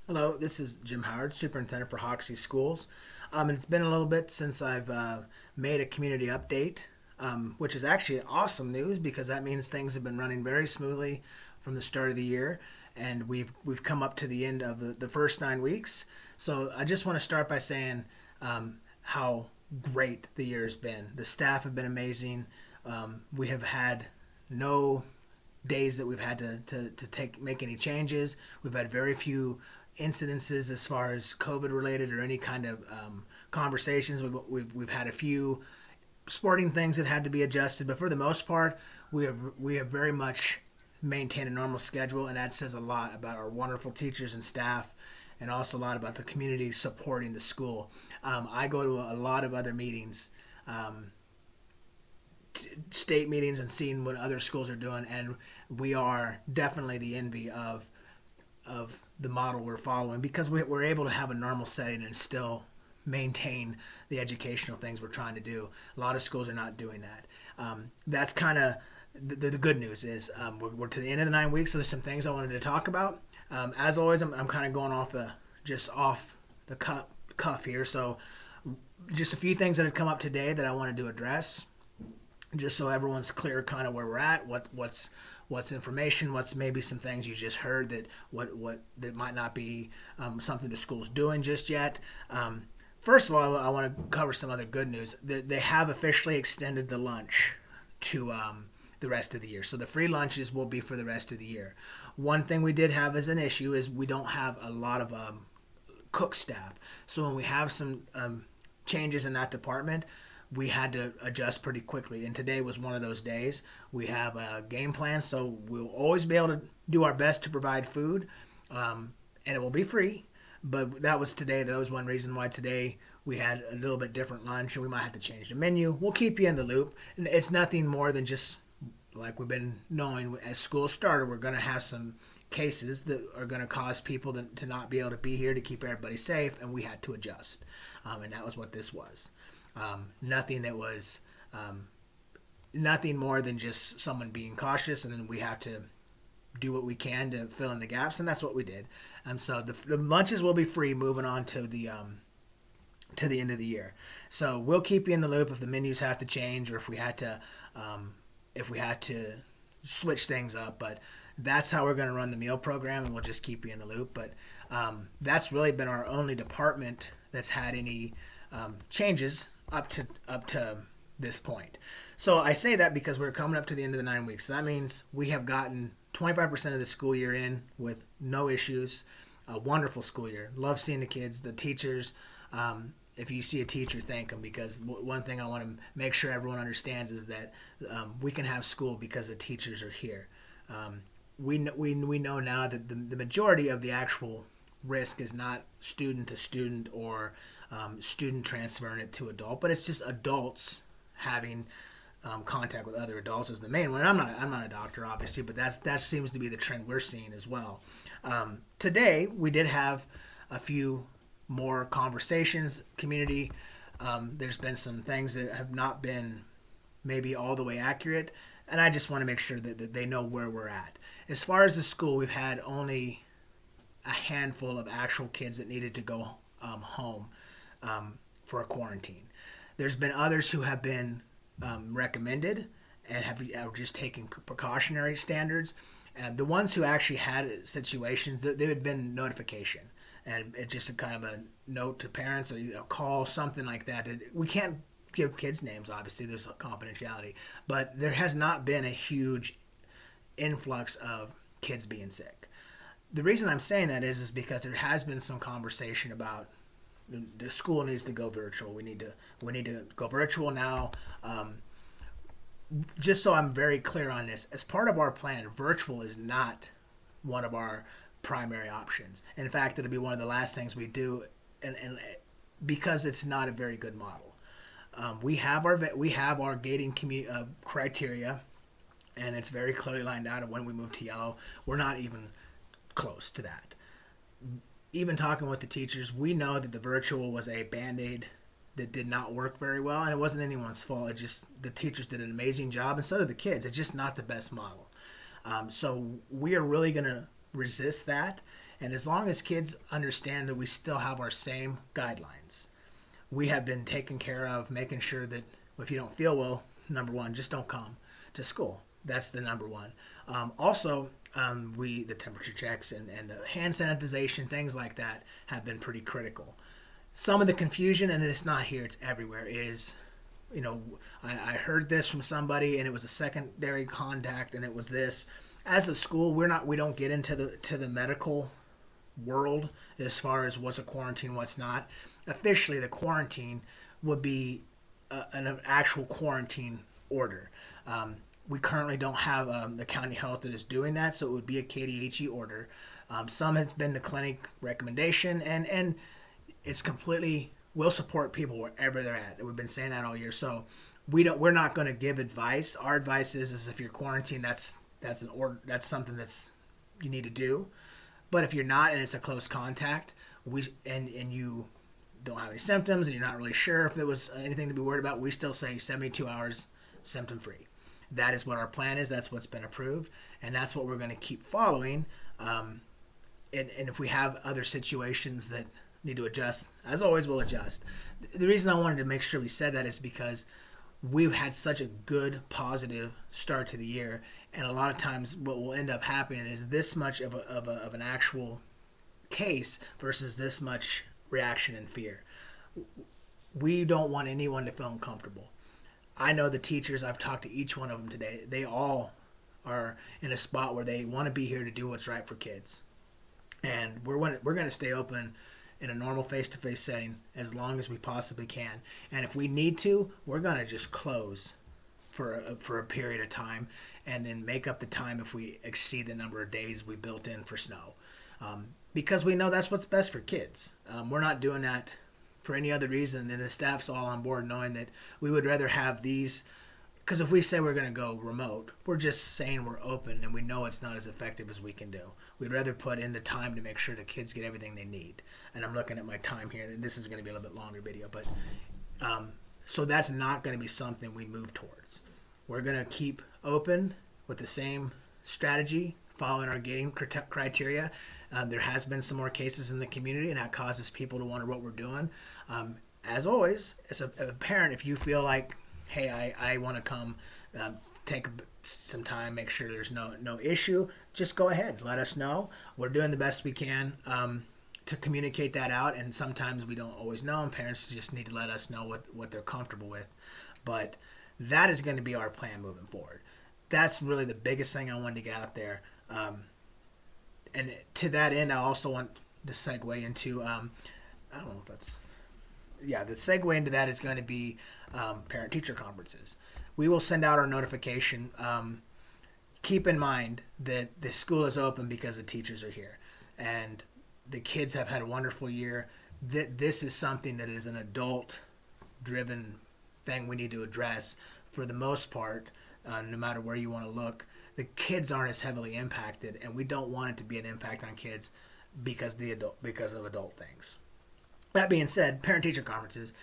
Hello, this is Jim Howard, Superintendent for Hoxie Schools. It's been a little bit since I've made a community update, which is actually awesome news because that means things have been running very smoothly from the start of the year, and we've come up to the end of the first 9 weeks. So I just want to start by saying how great the year has been. The staff have been amazing. We have had no days that we've had to make any changes. We've had very few incidences as far as COVID related or any kind of conversations. We've had a few sporting things that had to be adjusted, but for the most part, we have very much maintained a normal schedule, and that says a lot about our wonderful teachers and staff, and also a lot about the community supporting the school. I go to a lot of other meetings, state meetings, and seeing what other schools are doing, and we are definitely the envy of the model we're following because we're able to have a normal setting and still maintain the educational things we're trying to do. A lot of schools are not doing that. That's kind of the good news is we're to the end of the 9 weeks, so there's some things I wanted to talk about. As always, I'm kind of going off the cuff here, so just a few things that have come up today that I wanted to address, just so everyone's clear kind of where we're at, what's information, what's maybe some things you just heard what that might not be something the school's doing just yet. First of all, I want to cover some other good news. They have officially extended the lunch to the rest of the year. So the free lunches will be for the rest of the year. One thing we did have as an issue is we don't have a lot of cook staff. So when we have some changes in that department, we had to adjust pretty quickly. And today was one of those days. We have a game plan, so we'll always be able to do our best to provide food, and it will be free. But that was today. That was one reason why today we had a little bit different lunch, and we might have to change the menu. We'll keep you in the loop. And it's nothing more than just like we've been knowing as school started, we're going to have some cases that are going to cause people to not be able to be here to keep everybody safe, and we had to adjust. And that was what this was. Nothing that was nothing more than just someone being cautious, and then we have to do what we can to fill in the gaps, and that's what we did. And so the lunches will be free moving on to the end of the year. So we'll keep you in the loop if the menus have to change or if we had to switch things up. But that's how we're going to run the meal program, and we'll just keep you in the loop. But that's really been our only department that's had any changes up to this point. So I say that because we're coming up to the end of the 9 weeks. So that means we have gotten 25% of the school year in with no issues. A wonderful school year. Love seeing the kids, the teachers. If you see a teacher, thank them, because one thing I want to make sure everyone understands is that we can have school because the teachers are here. We know now that the majority of the actual risk is not student to student or student transferring it to adult, but it's just adults having contact with other adults is the main one. And I'm not a doctor, obviously, but that seems to be the trend we're seeing as well. Today we did have a few more conversations, community. There's been some things that have not been maybe all the way accurate, and I just want to make sure that they know where we're at. As far as the school, we've had only a handful of actual kids that needed to go home for a quarantine. There's been others who have been recommended and have just taken precautionary standards. And the ones who actually had situations, there had been notification. And it's just a kind of a note to parents or a call, something like that. We can't give kids names, obviously. There's a confidentiality. But there has not been a huge influx of kids being sick. The reason I'm saying that is because there has been some conversation about the school needs to go virtual. We need to go virtual now. Just so I'm very clear on this, as part of our plan, virtual is not one of our primary options. In fact, it'll be one of the last things we do, and because it's not a very good model. We have our gating criteria, and it's very clearly lined out of when we move to yellow. We're not even close to that. Even talking with the teachers, we know that the virtual was a band-aid that did not work very well, and it wasn't anyone's fault. It just the teachers did an amazing job, and so did the kids. It's just not the best model. So we are really going to resist that, And as long as kids understand that we still have our same guidelines, we have been taken care of, making sure that if you don't feel well, number one, just don't come to school. That's the number one. Also, the temperature checks and the hand sanitization, things like that, have been pretty critical. Some of the confusion, and it's not here, it's everywhere, is, I heard this from somebody and it was a secondary contact and it was this. As a school, we don't get into the medical world as far as what's a quarantine, what's not. Officially, the quarantine would be an actual quarantine order. We currently don't have the county health that is doing that, so it would be a KDHE order. Some has been the clinic recommendation, and it's completely, we'll support people wherever they're at. We've been saying that all year. So we're not going to give advice. Our advice is if you're quarantined, that's an order, that's something that's you need to do. But if you're not and it's a close contact, and you don't have any symptoms and you're not really sure if there was anything to be worried about, we still say 72 hours symptom free. That is what our plan is. That's what's been approved, and that's what we're going to keep following. And if we have other situations that need to adjust, as always, we'll adjust. The reason I wanted to make sure we said that is because we've had such a good, positive start to the year, and a lot of times what will end up happening is this much of an actual case versus this much reaction and fear. We don't want anyone to feel uncomfortable. I know the teachers, I've talked to each one of them today, they all are in a spot where they want to be here to do what's right for kids. And we're going to stay open in a normal face-to-face setting as long as we possibly can. And if we need to, we're going to just close for a period of time and then make up the time if we exceed the number of days we built in for snow. Because we know that's what's best for kids. We're not doing that for any other reason, and the staff's all on board knowing that we would rather have these, because if we say we're going to go remote, we're just saying we're open and we know it's not as effective as we can do. We'd rather put in the time to make sure the kids get everything they need. And I'm looking at my time here, and this is going to be a little bit longer video, but so that's not going to be something we move towards. We're going to keep open with the same strategy, following our gating criteria. There has been some more cases in the community, and that causes people to wonder what we're doing. As always, as a parent, if you feel like, hey, I want to come take some time, make sure there's no issue, just go ahead. Let us know. We're doing the best we can to communicate that out, and sometimes we don't always know, and parents just need to let us know what they're comfortable with. But that is going to be our plan moving forward. That's really the biggest thing I wanted to get out there. And to that end, I also want to segue into, I don't know if that's, the segue into that is going to be parent-teacher conferences. We will send out our notification. Keep in mind that the school is open because the teachers are here. And the kids have had a wonderful year. This is something that is an adult-driven thing we need to address for the most part, no matter where you want to look. The kids aren't as heavily impacted, and we don't want it to be an impact on kids because of adult things. That being said, parent-teacher conferences,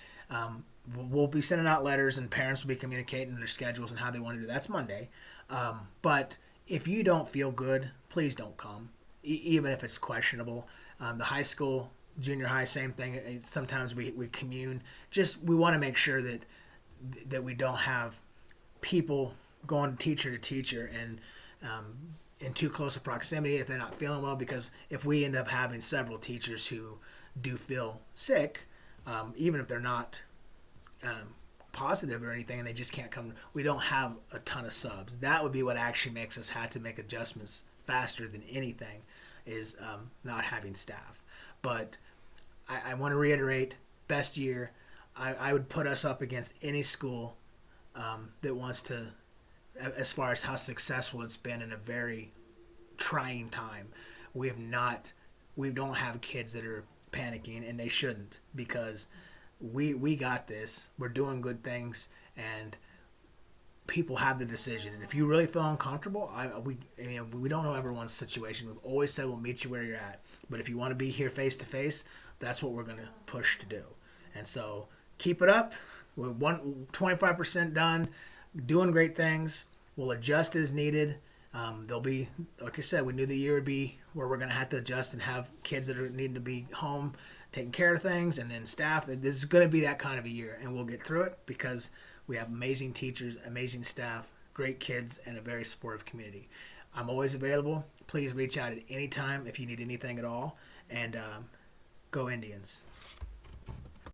we'll be sending out letters, and parents will be communicating their schedules and how they want to do. That's Monday. But if you don't feel good, please don't come, even if it's questionable. The high school, junior high, same thing. Sometimes we commune. We want to make sure that we don't have people going teacher to teacher and in too close a proximity if they're not feeling well, because if we end up having several teachers who do feel sick, even if they're not positive or anything and they just can't come, we don't have a ton of subs. That would be what actually makes us have to make adjustments faster than anything, is not having staff. But I want to reiterate, best year. I would put us up against any school that wants to, as far as how successful it's been in a very trying time. We don't have kids that are panicking, and they shouldn't, because we got this. We're doing good things, and people have the decision. And if you really feel uncomfortable, we don't know everyone's situation. We've always said we'll meet you where you're at. But if you want to be here face to face, that's what we're going to push to do. And so keep it up. We're 25% done, doing great things. We'll adjust as needed. There'll be, like I said, we knew the year would be where we're going to have to adjust and have kids that are needing to be home taking care of things, and then staff. There's going to be that kind of a year, and we'll get through it because we have amazing teachers, amazing staff, great kids, and a very supportive community. I'm always available. Please reach out at any time if you need anything at all, and go Indians.